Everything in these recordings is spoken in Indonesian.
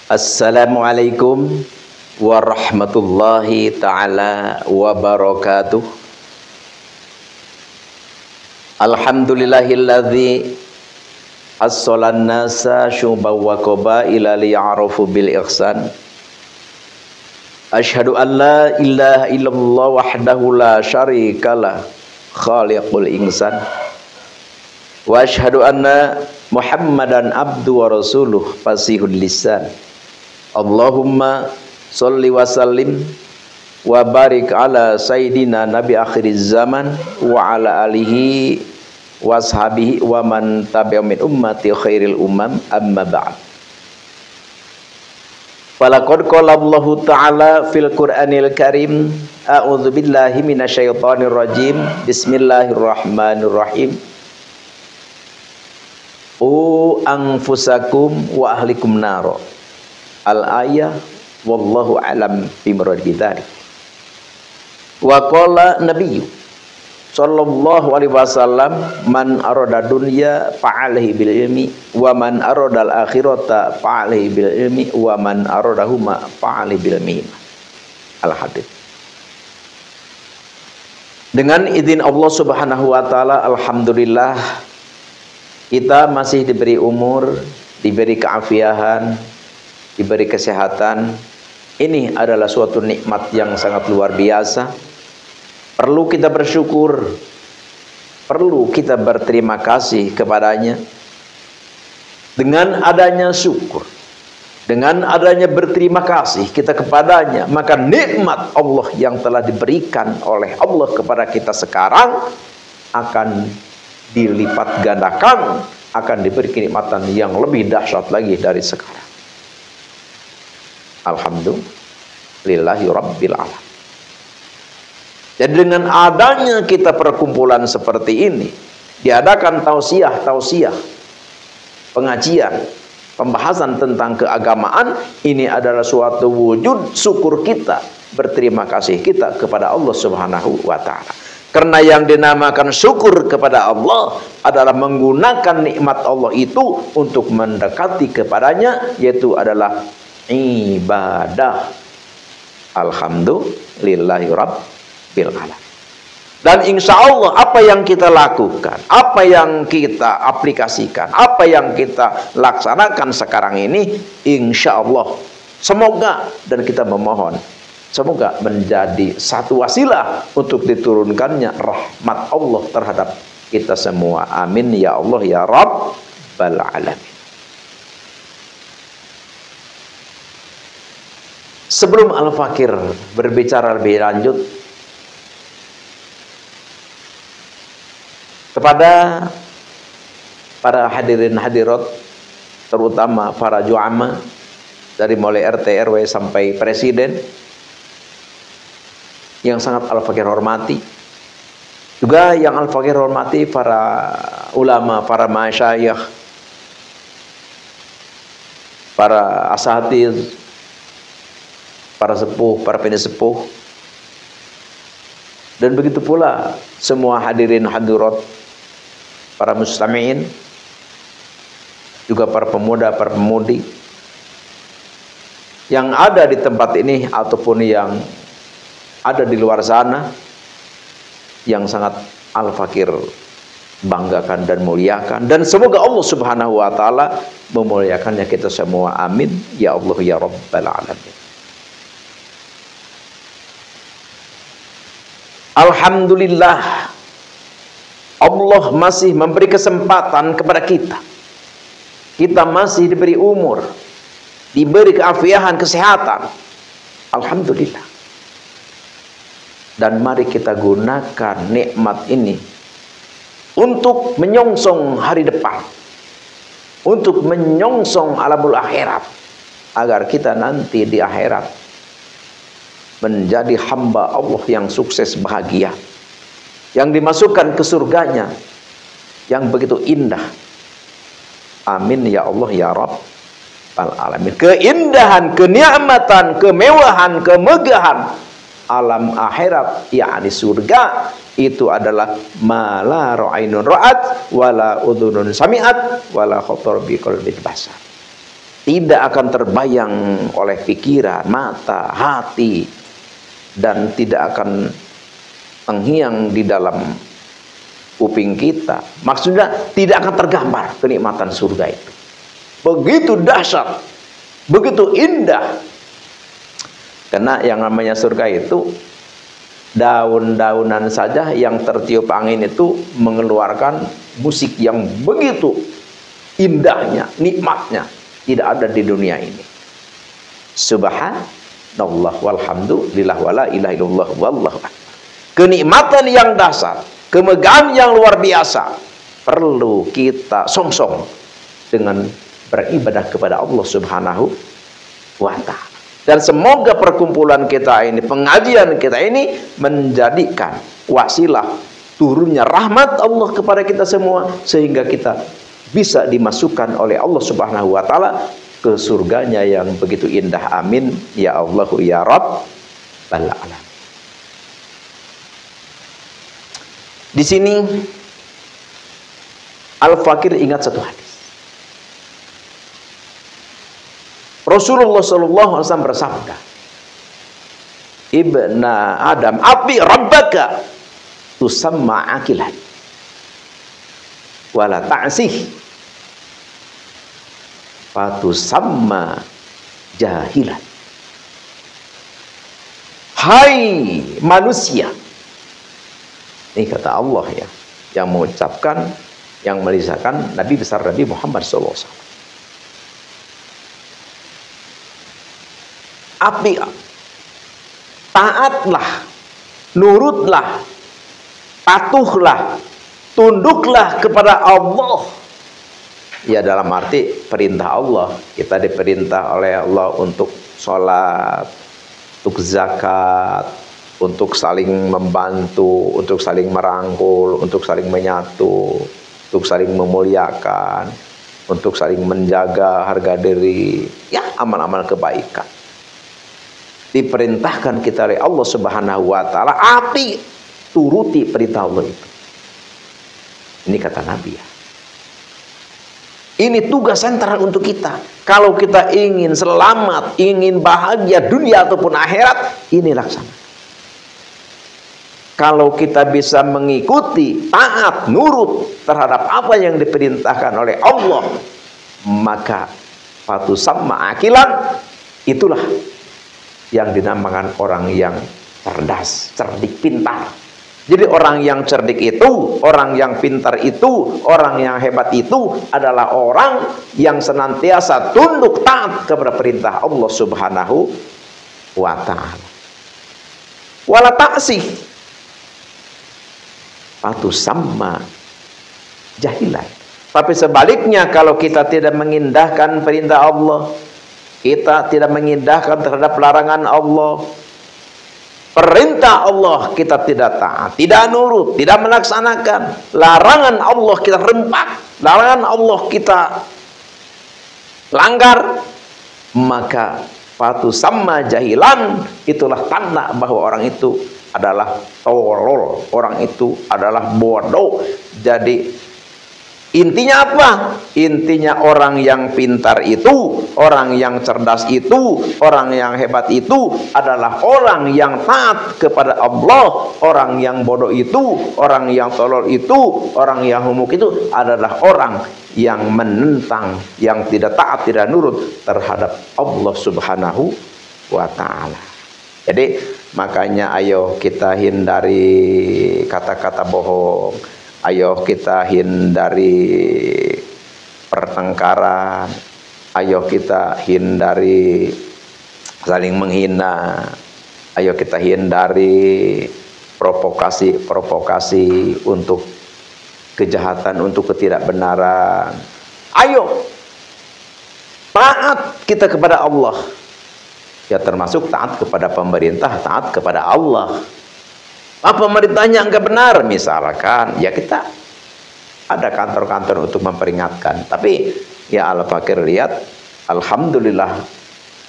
Assalamualaikum warahmatullahi ta'ala wabarakatuh. Alhamdulillahilladzi as-solan nasa syubaw wa qabaila liya'arufu bil ihsan. Asyhadu an la ilaha illallah wahdahu la syarikalah khaliqul insan. Wa asyhadu anna Muhammadan abdu wa rasuluh fasihul lisan. Allahumma sholli wa sallim wa barik ala sayyidina nabi akhiriz zaman wa ala alihi wa ashabihi wa man tabi'a min ummati khairil umam amma ba'd. Falaqad qala Allahu ta'ala fil Qur'anil Karim, a'udzu billahi minasyaitonir rajim. Bismillahirrahmanirrahim. Anfusakum wa ahlikum naro. Al-ayah wallahu alam bimurad bidzalik. Wa qala nabiyyu sallallahu alaihi wasallam, man arada dunya fa'alaihi bil ilmi wa man arada al akhirata fa'alaihi bil ilmi wa man aradahuma fa'alaihi bil ilmi. Al hadits. Dengan izin Allah Subhanahu wa taala, alhamdulillah kita masih diberi umur, diberi keafiatan, diberi kesehatan. Ini adalah suatu nikmat yang sangat luar biasa. Perlu kita bersyukur, perlu kita berterima kasih kepadanya. Dengan adanya syukur, dengan adanya berterima kasih kita kepadanya, maka nikmat Allah yang telah diberikan oleh Allah kepada kita sekarang akan dilipat gandakan, akan diberi kenikmatan yang lebih dahsyat lagi dari sekarang. Alhamdulillahi Rabbil Alamin. Jadi dengan adanya kita perkumpulan seperti ini, diadakan tausiah, pengajian, pembahasan tentang keagamaan, ini adalah suatu wujud syukur kita, berterima kasih kita kepada Allah Subhanahu wa ta'ala. Karena yang dinamakan syukur kepada Allah adalah menggunakan nikmat Allah itu untuk mendekati kepadanya, yaitu adalah ibadah. Alhamdulillahi Rabbil Alamin. Dan insya Allah apa yang kita lakukan, apa yang kita aplikasikan, apa yang kita laksanakan sekarang ini, insya Allah semoga, dan kita memohon, semoga menjadi satu wasilah untuk diturunkannya rahmat Allah terhadap kita semua. Amin ya Allah ya Rabbal Alamin. Sebelum Al-Fakir berbicara lebih lanjut, kepada para hadirin hadirat, terutama para juama dari mulai RT RW sampai presiden yang sangat Al-Fakir hormati, juga yang Al-Fakir hormati para ulama, para masyayikh, para asatidz, para sepuh, para penesepuh, dan begitu pula semua hadirin hadirat, para mustami'in, juga para pemuda, para pemudi yang ada di tempat ini ataupun yang ada di luar sana, yang sangat Al-Fakir banggakan dan muliakan, dan semoga Allah Subhanahu wa ta'ala memuliakannya kita semua. Amin ya Allah ya Rabbal Alamin. Alhamdulillah, Allah masih memberi kesempatan kepada kita. Kita masih diberi umur, diberi keafiatan, kesehatan. Alhamdulillah. Dan mari kita gunakan nikmat ini untuk menyongsong hari depan, untuk menyongsong alamul akhirat, agar kita nanti di akhirat menjadi hamba Allah yang sukses, bahagia, yang dimasukkan ke surganya yang begitu indah. Amin ya Allah ya Rabbal Alamin. Keindahan, kenikmatan, kemewahan, kemegahan alam akhirat, yakni surga, itu adalah mala ra'ainun ra'at wala udhunun sami'at wala khatar bi qalbi basar. tidak akan terbayang oleh pikiran, mata, hati, dan tidak akan terngiang di dalam kuping kita. Maksudnya tidak akan tergambar kenikmatan surga itu. Begitu dahsyat, begitu indah. Karena yang namanya surga itu daun-daunan saja yang tertiup angin itu mengeluarkan musik yang begitu indahnya, nikmatnya. Tidak ada di dunia ini. Subhanallah walhamdulillah wala ilaha illallah wallahu akbar. Kenikmatan yang dahsyat, kemegahan yang luar biasa perlu kita songsong dengan beribadah kepada Allah Subhanahu wa ta'ala. Dan semoga perkumpulan kita ini, pengajian kita ini menjadikan wasilah turunnya rahmat Allah kepada kita semua, sehingga kita bisa dimasukkan oleh Allah Subhanahu wa ta'ala ke surganya yang begitu indah. Amin ya Allah ya Rabbal alamin. Di sini Al-Fakir ingat satu hadis. Rasulullah SAW bersabda, Ibna Adam api rabbaka tusamma akilan wala ta'sih fatusamma jahilan. Hai manusia, ini kata Allah ya, yang mengucapkan, yang melisankan Nabi besar Nabi Muhammad SAW. Api, taatlah, nurutlah, patuhlah, tunduklah kepada Allah. Ya, dalam arti perintah Allah. Kita diperintah oleh Allah untuk sholat, untuk zakat, untuk saling membantu, untuk saling merangkul, untuk saling menyatu, untuk saling memuliakan, untuk saling menjaga harga diri. Ya, amal-amal kebaikan. Diperintahkan kita oleh Allah Subhanahu wa ta'ala. Api, turuti perintah Allah itu. Ini kata Nabi ya. Ini tugas sentral untuk kita. Kalau kita ingin selamat, ingin bahagia dunia ataupun akhirat, ini laksana. Kalau kita bisa mengikuti, taat, nurut terhadap apa yang diperintahkan oleh Allah, maka fatusamma akilan, itulah yang dinamakan orang yang cerdas, cerdik, pintar. Jadi orang yang cerdik itu, orang yang pintar itu, orang yang hebat itu adalah orang yang senantiasa tunduk taat kepada perintah Allah Subhanahu wa ta'ala. Wala ta'sih fatusamma jahilan. Tapi sebaliknya, kalau kita tidak mengindahkan perintah Allah, kita tidak mengindahkan terhadap larangan Allah, perintah Allah kita tidak taat, tidak nurut, tidak melaksanakan, larangan Allah kita rempak, larangan Allah kita langgar, maka fatusamma jahilan, itulah tanda bahwa orang itu adalah tolol, orang itu adalah bodoh. Jadi intinya apa? Intinya orang yang pintar itu, orang yang cerdas itu, orang yang hebat itu adalah orang yang taat kepada Allah. Orang yang bodoh itu, orang yang tolol itu, orang yang humuk itu adalah orang yang menentang, yang tidak taat, tidak nurut terhadap Allah Subhanahu wa ta'ala. Jadi makanya ayo kita hindari kata-kata bohong. Ayo kita hindari pertengkaran. Ayo kita hindari saling menghina. Ayo kita hindari provokasi-provokasi untuk kejahatan, untuk ketidakbenaran. Ayo taat kita kepada Allah. Ya, termasuk taat kepada pemerintah, taat kepada Allah. Apa pemerintahnya enggak benar, misalkan, ya kita ada kantor-kantor untuk memperingatkan. Tapi ya Al-Fakir lihat, alhamdulillah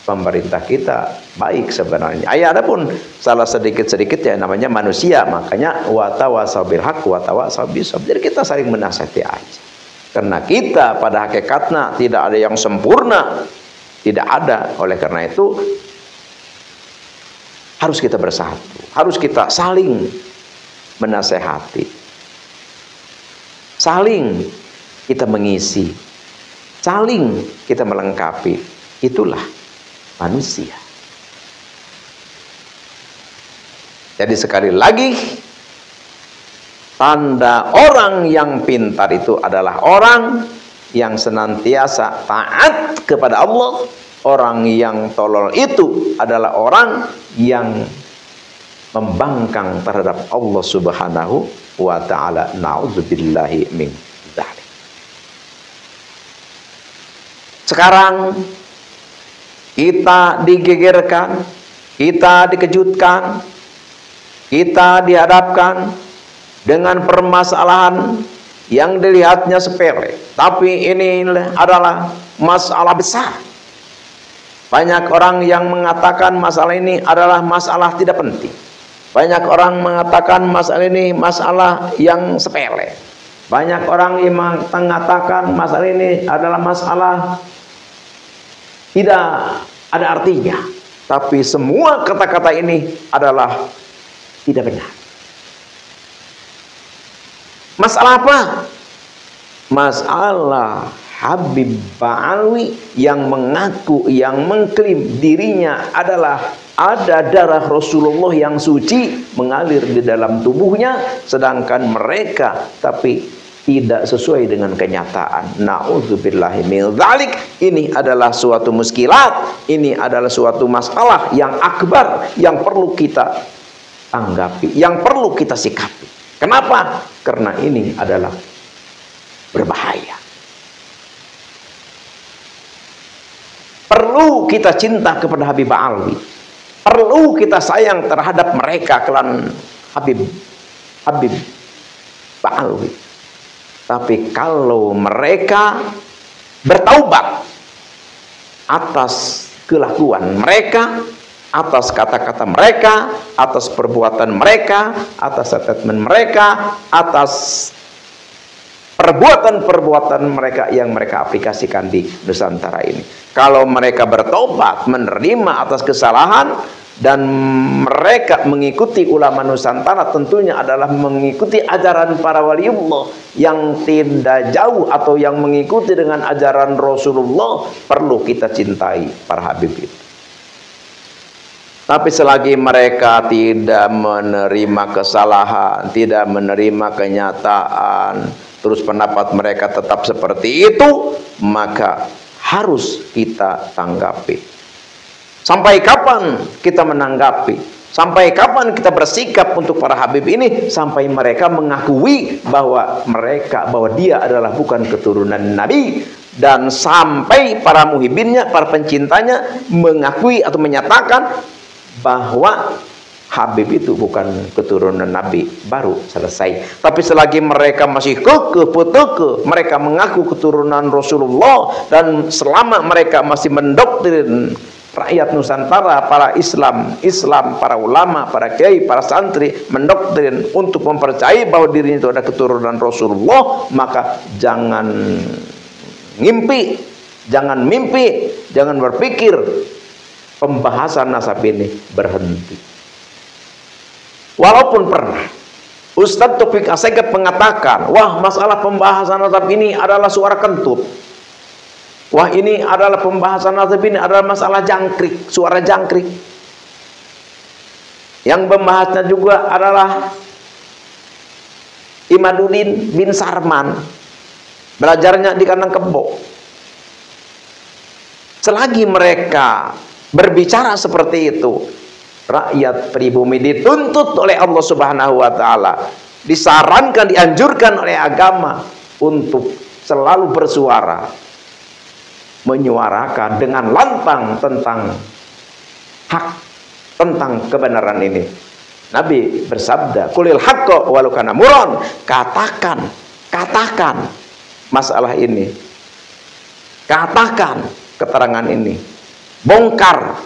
pemerintah kita baik sebenarnya. Ada pun salah sedikit-sedikit ya, namanya manusia. Makanya wa tawasaw bil haqq wa tawasaw bis sabr. Jadi kita saling menasihati aja. Karena kita pada hakikatnya tidak ada yang sempurna. Tidak ada. Oleh karena itu harus kita bersatu, harus kita saling menasehati, saling kita mengisi, saling kita melengkapi. Itulah manusia. Jadi sekali lagi, tanda orang yang pintar itu adalah orang yang senantiasa taat kepada Allah. Orang yang tolol itu adalah orang yang membangkang terhadap Allah Subhanahu wa ta'ala. Na'udzubillahi min dzalik. Sekarang kita digegerkan, kita dikejutkan, kita dihadapkan dengan permasalahan yang dilihatnya sepele, tapi ini adalah masalah besar. Banyak orang yang mengatakan masalah ini adalah masalah tidak penting. Banyak orang mengatakan masalah ini masalah yang sepele. Banyak orang yang mengatakan masalah ini adalah masalah tidak ada artinya. Tapi semua kata-kata ini adalah tidak benar. Masalah apa? Masalah Habib Ba'alwi yang mengaku, yang mengklaim dirinya adalah ada darah Rasulullah yang suci mengalir di dalam tubuhnya, sedangkan mereka tapi tidak sesuai dengan kenyataan. Na'udzubillahi min dzalik. Ini adalah suatu muskilat, ini adalah suatu masalah yang akbar yang perlu kita tanggapi, yang perlu kita sikapi. Kenapa? Karena ini adalah berbahaya. Perlu kita cinta kepada Habib Ba'alwi. Perlu kita sayang terhadap mereka, klan Habib Ba'alwi. Tapi kalau mereka bertaubat atas kelakuan mereka, atas kata-kata mereka, atas perbuatan mereka, atas statement mereka, atas perbuatan-perbuatan mereka yang mereka aplikasikan di Nusantara ini. Kalau mereka bertobat, menerima atas kesalahan, dan mereka mengikuti ulama Nusantara, tentunya adalah mengikuti ajaran para waliullah yang tidak jauh atau yang mengikuti dengan ajaran Rasulullah, perlu kita cintai para habib itu. Tapi selagi mereka tidak menerima kesalahan, tidak menerima kenyataan, terus pendapat mereka tetap seperti itu, maka harus kita tanggapi. Sampai kapan kita menanggapi? Sampai kapan kita bersikap untuk para habib ini? Sampai mereka mengakui bahwa dia adalah bukan keturunan Nabi, dan sampai para muhibinnya, para pencintanya mengakui atau menyatakan bahwa Habib itu bukan keturunan Nabi, baru selesai. Tapi selagi mereka masih kekeh, mereka mengaku keturunan Rasulullah, dan selama mereka masih mendoktrin rakyat Nusantara, para Islam, para ulama, para kiai, para santri mendoktrin untuk mempercayai bahwa dirinya itu ada keturunan Rasulullah, maka jangan ngimpi, jangan mimpi, jangan berpikir pembahasan nasab ini berhenti. Walaupun pernah Ustadz Taufik Assegaf mengatakan, wah, masalah pembahasan nasab ini adalah suara kentut. Wah, ini adalah pembahasan nasab ini adalah masalah jangkrik, suara jangkrik. Yang membahasnya juga adalah Imaduddin bin Sarman, belajarnya di Kandang Kebo. Selagi mereka berbicara seperti itu, rakyat pribumi dituntut oleh Allah Subhanahu wa ta'ala, disarankan, dianjurkan oleh agama untuk selalu bersuara, menyuarakan dengan lantang tentang hak, tentang kebenaran ini. Nabi bersabda, "Qulil haqqo walau kana murran." Katakan masalah ini. Katakan keterangan ini. Bongkar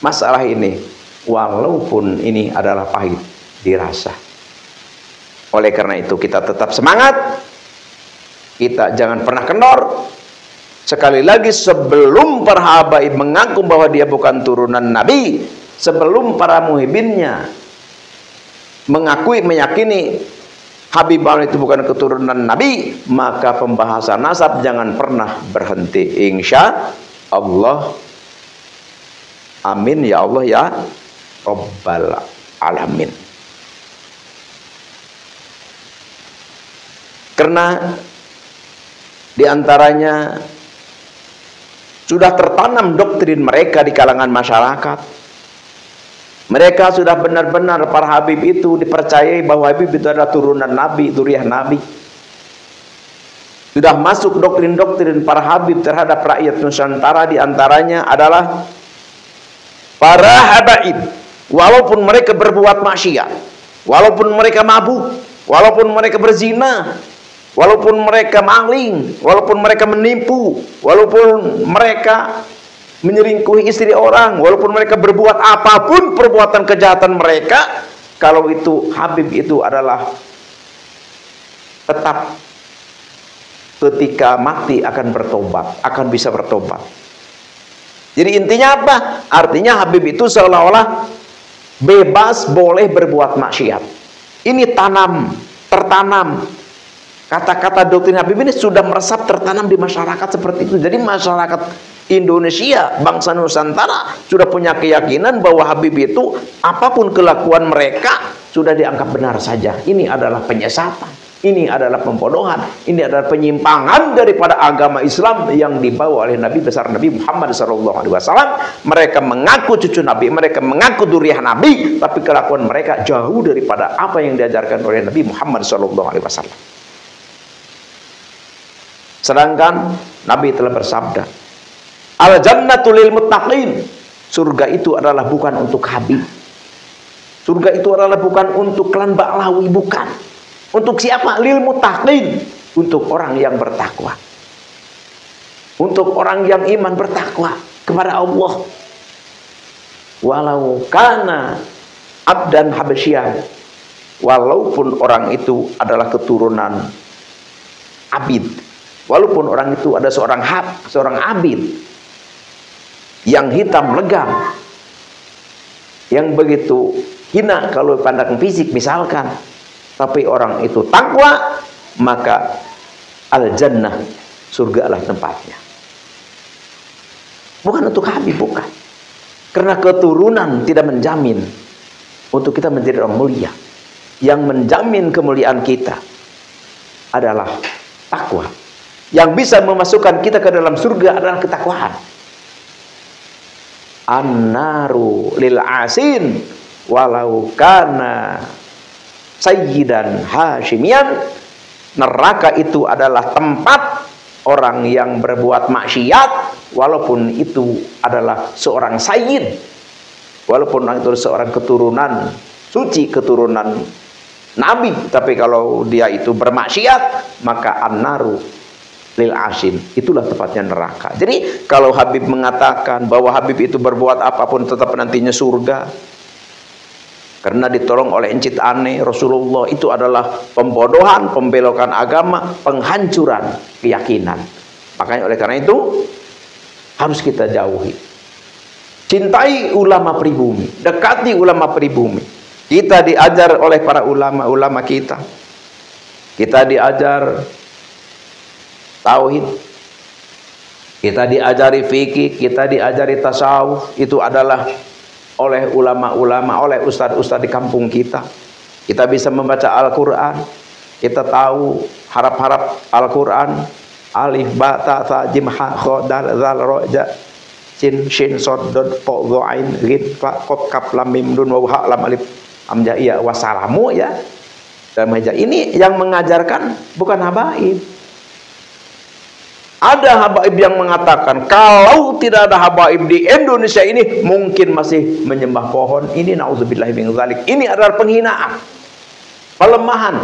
masalah ini, walaupun ini adalah pahit dirasa. Oleh karena itu kita tetap semangat, kita jangan pernah kendor, Sekali lagi, sebelum para habaib mengaku bahwa dia bukan turunan Nabi, sebelum para muhibinnya mengakui, meyakini Habib Bahlan itu bukan keturunan Nabi, maka pembahasan nasab jangan pernah berhenti. Insya Allah. Amin ya Allah ya Rabbal Alamin. Karena diantaranya sudah tertanam doktrin mereka di kalangan masyarakat. Mereka sudah benar-benar para Habib itu dipercayai bahwa Habib itu adalah turunan Nabi, zuriyah Nabi. Sudah masuk doktrin-doktrin para Habib terhadap rakyat Nusantara, diantaranya adalah para habaib, walaupun mereka berbuat maksiat, walaupun mereka mabuk, walaupun mereka berzina, walaupun mereka maling, walaupun mereka menipu, walaupun mereka menyelingkuhi istri orang, walaupun mereka berbuat apapun perbuatan kejahatan mereka, kalau itu Habib itu adalah tetap ketika mati akan bertobat, akan bisa bertobat. Jadi intinya apa? Artinya Habib itu seolah-olah bebas boleh berbuat maksiat. Ini tertanam. Kata-kata doktrin Habib ini sudah meresap, tertanam di masyarakat seperti itu. Jadi masyarakat Indonesia, bangsa Nusantara sudah punya keyakinan bahwa Habib itu apapun kelakuan mereka sudah dianggap benar saja. Ini adalah penyesatan. Ini adalah pembodohan, ini adalah penyimpangan daripada agama Islam yang dibawa oleh Nabi besar Nabi Muhammad SAW. Mereka mengaku cucu Nabi, mereka mengaku zuriyah Nabi, tapi kelakuan mereka jauh daripada apa yang diajarkan oleh Nabi Muhammad SAW. Sedangkan Nabi telah bersabda, al-jannatu lil muttaqin, surga itu adalah bukan untuk Habib, surga itu adalah bukan untuk klan Baklawi, bukan. Untuk siapa? Lil muttaqin, untuk orang yang bertakwa, untuk orang yang iman bertakwa kepada Allah. Walau kana abdan habasyian, walaupun orang itu adalah keturunan abid, walaupun orang itu ada seorang abid yang hitam legam, yang begitu hina kalau pandang fisik misalkan, tapi orang itu takwa, maka al-jannah, surga lah tempatnya. Bukan untuk Habib, bukan. Karena keturunan tidak menjamin untuk kita menjadi orang mulia. Yang menjamin kemuliaan kita adalah takwa. Yang bisa memasukkan kita ke dalam surga adalah ketakwaan. An-naru lil asin walau kana sayyidan hasyimian, neraka itu adalah tempat orang yang berbuat maksiat, walaupun itu adalah seorang sayyid, walaupun itu seorang keturunan suci, keturunan Nabi, tapi kalau dia itu bermaksiat, maka an-naru lil asin, itulah tempatnya neraka. Jadi kalau Habib mengatakan bahwa Habib itu berbuat apapun tetap nantinya surga, karena ditolong oleh encit aneh Rasulullah, itu adalah pembodohan, pembelokan agama, penghancuran keyakinan. Makanya oleh karena itu harus kita jauhi. Cintai ulama pribumi, dekati ulama pribumi. Kita diajar oleh para ulama-ulama kita. Kita diajar tauhid, kita diajari fikih, kita diajari tasawuf, itu adalah oleh ulama-ulama, oleh ustadz-ustadz di kampung kita. Kita bisa membaca Al-Quran, kita tahu harap-harap Al-Quran, alif, ba, ta, tha, jim, ha, kho, dal, zal, ro, ja, sin, shin, sod, dod, po, go, ain, rin, fa, kop, kap, lam, mim, dun, waw, ha, lam, alif, amja, iya, wasalamu, ya. Dan meja ini yang mengajarkan bukan habaib. Ada habaib yang mengatakan kalau tidak ada habaib di Indonesia ini mungkin masih menyembah pohon. Ini naudzubillahi min dzalik. Ini adalah penghinaan, pelemahan,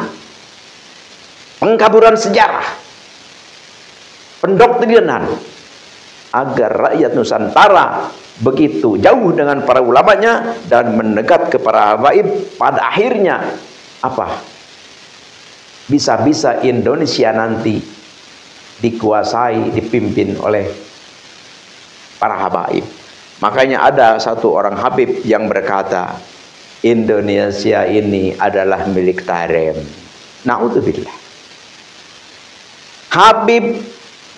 pengkaburan sejarah, pendoktrinan agar rakyat Nusantara begitu jauh dengan para ulamanya dan mendekat ke para habaib. Pada akhirnya apa? Bisa-bisa Indonesia nanti dikuasai, dipimpin oleh para habaib. Makanya ada satu orang habib yang berkata, Indonesia ini adalah milik Tarem. Na'udzubillah. Habib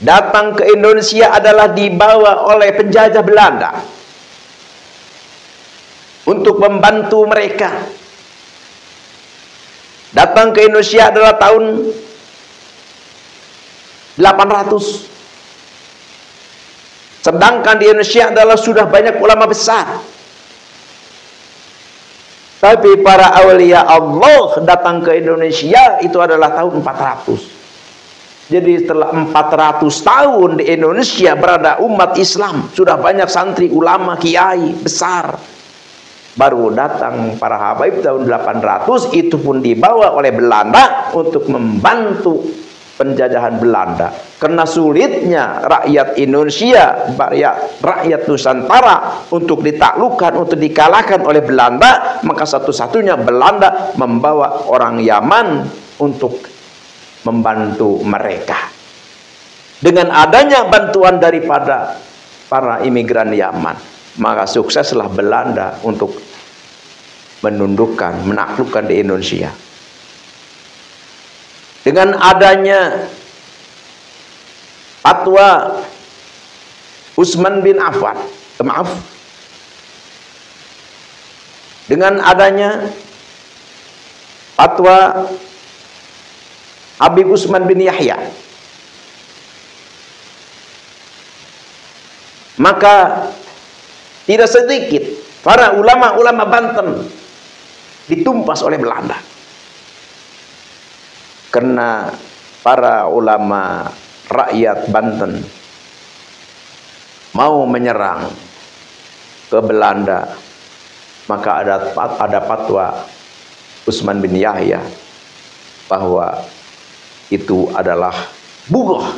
datang ke Indonesia adalah dibawa oleh penjajah Belanda untuk membantu mereka. Datang ke Indonesia adalah tahun 800. Sedangkan di Indonesia adalah sudah banyak ulama besar. Tapi para awliya Allah datang ke Indonesia itu adalah tahun 400. Jadi setelah 400 tahun di Indonesia berada umat Islam, sudah banyak santri, ulama, kiai besar. Baru datang para habaib tahun 800, itu pun dibawa oleh Belanda untuk membantu penjajahan Belanda. Karena sulitnya rakyat Indonesia, rakyat Nusantara untuk ditaklukkan, untuk dikalahkan oleh Belanda, maka satu-satunya Belanda membawa orang Yaman untuk membantu mereka. Dengan adanya bantuan daripada para imigran Yaman, maka sukseslah Belanda untuk menundukkan, menaklukkan di Indonesia. Dengan adanya fatwa Utsman bin Affan, dengan adanya fatwa Habib Utsman bin Yahya, maka tidak sedikit para ulama-ulama Banten ditumpas oleh Belanda. Karena para ulama rakyat Banten mau menyerang ke Belanda, maka ada fatwa Utsman bin Yahya bahwa itu adalah bugoh,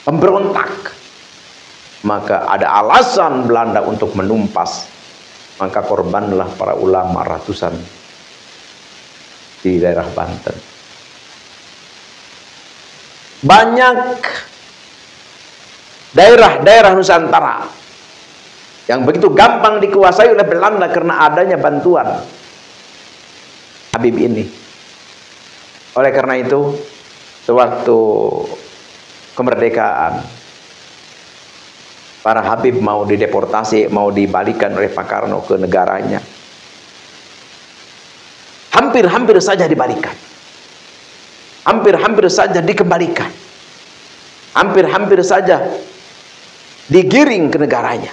pemberontak. Maka ada alasan Belanda untuk menumpas, maka korbanlah para ulama ratusan di daerah Banten. Banyak daerah-daerah Nusantara yang begitu gampang dikuasai oleh Belanda karena adanya bantuan Habib ini. Oleh karena itu, sewaktu kemerdekaan, para Habib mau dideportasi, mau dibalikan oleh Pak Karno ke negaranya. Hampir-hampir saja dibalikan. Hampir-hampir saja dikembalikan. Hampir-hampir saja digiring ke negaranya.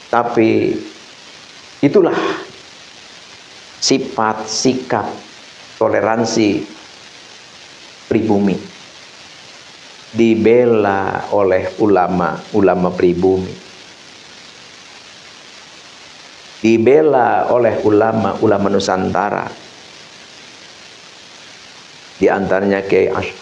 Tapi itulah sifat, sikap, toleransi pribumi. Dibela oleh ulama pribumi. Dibela oleh ulama Nusantara, di antaranya Kiai Asy'ari,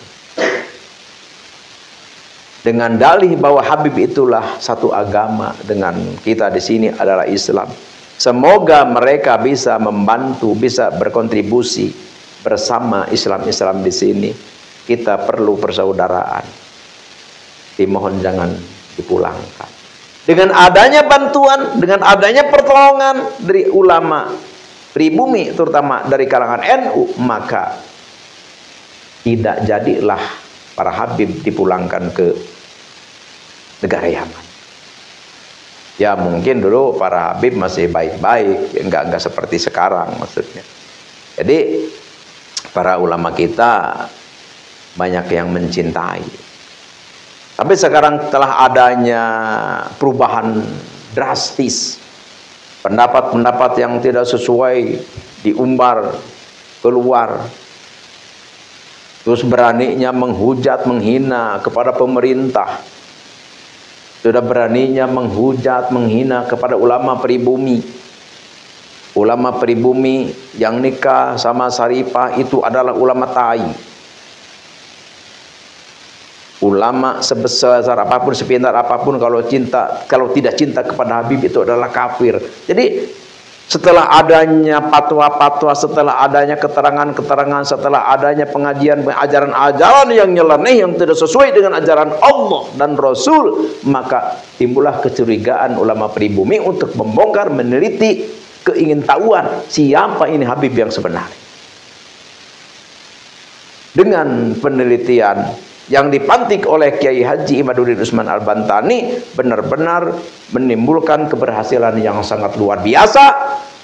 dengan dalih bahwa Habib itulah satu agama dengan kita di sini adalah Islam. Semoga mereka bisa membantu, bisa berkontribusi bersama Islam-Islam di sini. Kita perlu persaudaraan. Dimohon jangan dipulangkan. Dengan adanya bantuan, dengan adanya pertolongan dari ulama pribumi, terutama dari kalangan NU, maka tidak jadilah para Habib dipulangkan ke negara Yaman. Ya mungkin dulu para Habib masih baik-baik, enggak seperti sekarang maksudnya. Jadi para ulama kita banyak yang mencintai. Tapi sekarang telah adanya perubahan drastis, pendapat-pendapat yang tidak sesuai diumbar keluar, terus beraninya menghujat, menghina kepada pemerintah, sudah beraninya menghujat, menghina kepada ulama pribumi. Ulama pribumi yang nikah sama Saripah itu adalah ulama tai. Ulama sebesar apapun, sepintar apapun, kalau tidak cinta kepada Habib itu adalah kafir. Jadi setelah adanya fatwa-fatwa, setelah adanya keterangan-keterangan, setelah adanya pengajian ajaran-ajaran yang nyeleneh, yang tidak sesuai dengan ajaran Allah dan Rasul, maka timbullah kecurigaan ulama pribumi untuk membongkar, meneliti, keingintahuan siapa ini Habib yang sebenarnya. Dengan penelitian yang dipantik oleh Kiai Haji Imaduddin Usman Al-Bantani benar-benar menimbulkan keberhasilan yang sangat luar biasa.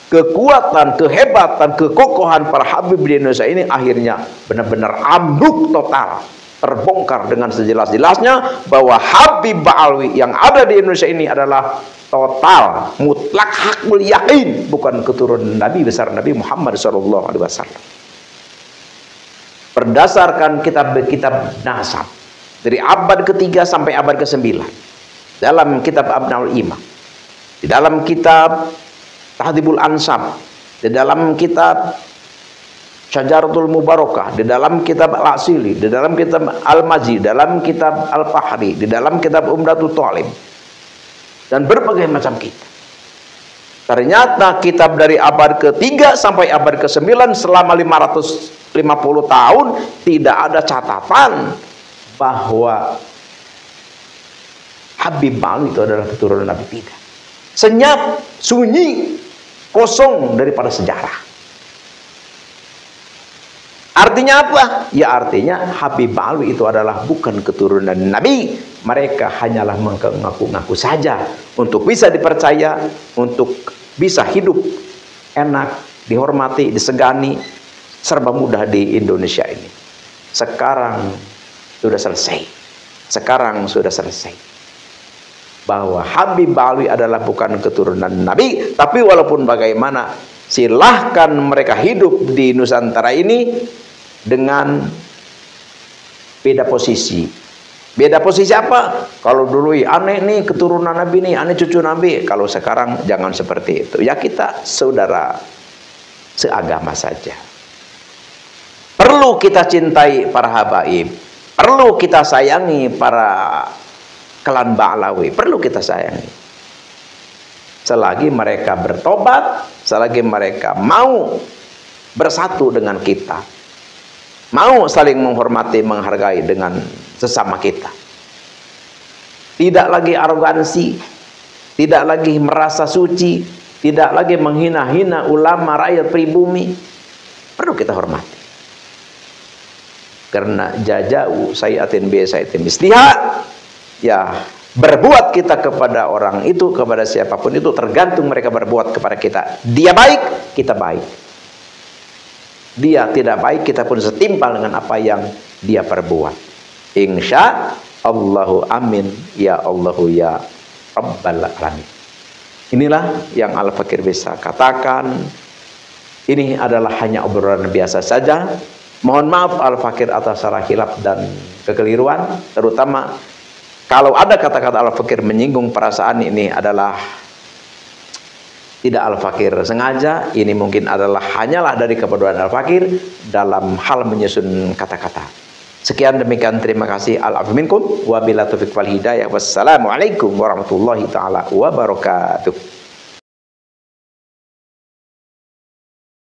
Kekuatan, kehebatan, kekokohan para Habib di Indonesia ini akhirnya benar-benar ambruk total, terbongkar dengan sejelas-jelasnya bahwa Habib Ba'alwi yang ada di Indonesia ini adalah total, mutlak, hakul yakin, bukan keturunan Nabi besar Nabi Muhammad SAW. Berdasarkan kitab-kitab nasab dari abad ke-3 sampai abad ke-9, dalam kitab Abnaul Imam, di dalam kitab Tahdhibul Ansab, di dalam kitab Syajaratul Mubarakah, di dalam kitab Al-Asili, di dalam kitab Al-Maji, dalam kitab Al-Fahri, di dalam kitab Umdatul Thalib, dan berbagai macam kitab. Ternyata kitab dari abad ke-3 sampai abad ke-9 selama 550 tahun tidak ada catatan bahwa Habib Ba'alwi itu adalah keturunan Nabi. Tidak. Senyap, sunyi, kosong daripada sejarah. Artinya apa? Ya artinya Habib Ba'alwi itu adalah bukan keturunan Nabi. Mereka hanyalah mengaku-ngaku saja untuk bisa dipercaya, untuk bisa hidup enak, dihormati, disegani, serba mudah di Indonesia ini. Sekarang sudah selesai. Sekarang sudah selesai. Bahwa Habib Ba'alwi adalah bukan keturunan Nabi, tapi walaupun bagaimana, silahkan mereka hidup di Nusantara ini dengan beda posisi. Beda posisi apa? Kalau dulu aneh nih keturunan Nabi nih, aneh cucu Nabi. Kalau sekarang jangan seperti itu. Ya kita saudara seagama saja. Perlu kita cintai para habaib, perlu kita sayangi para klan Ba'alawi, perlu kita sayangi. Selagi mereka bertobat, selagi mereka mau bersatu dengan kita, mau saling menghormati, menghargai dengan sesama kita, tidak lagi arogansi, tidak lagi merasa suci, tidak lagi menghina-hina ulama, rakyat pribumi, perlu kita hormati. Karena jajau sayatin biasaitin misliha, ya berbuat kita kepada orang itu, kepada siapapun itu, tergantung mereka berbuat kepada kita. Dia baik, kita baik. Dia tidak baik, kita pun setimpal dengan apa yang dia perbuat. Insya Allahu amin ya Allahu ya Rabbal alamin. Inilah yang Al-Fakir bisa katakan. Ini adalah hanya obrolan biasa saja. Mohon maaf Al-Fakir atas salah hilaf dan kekeliruan, terutama kalau ada kata-kata Al-Fakir menyinggung perasaan, ini adalah tidak Al-Fakir sengaja. Ini mungkin adalah hanyalah dari kebodohan Al-Fakir dalam hal menyusun kata-kata. Sekian demikian, terima kasih. Al-afu minkum wa billahi taufiq wal hidayah. Wassalamualaikum warahmatullahi taala wabarakatuh.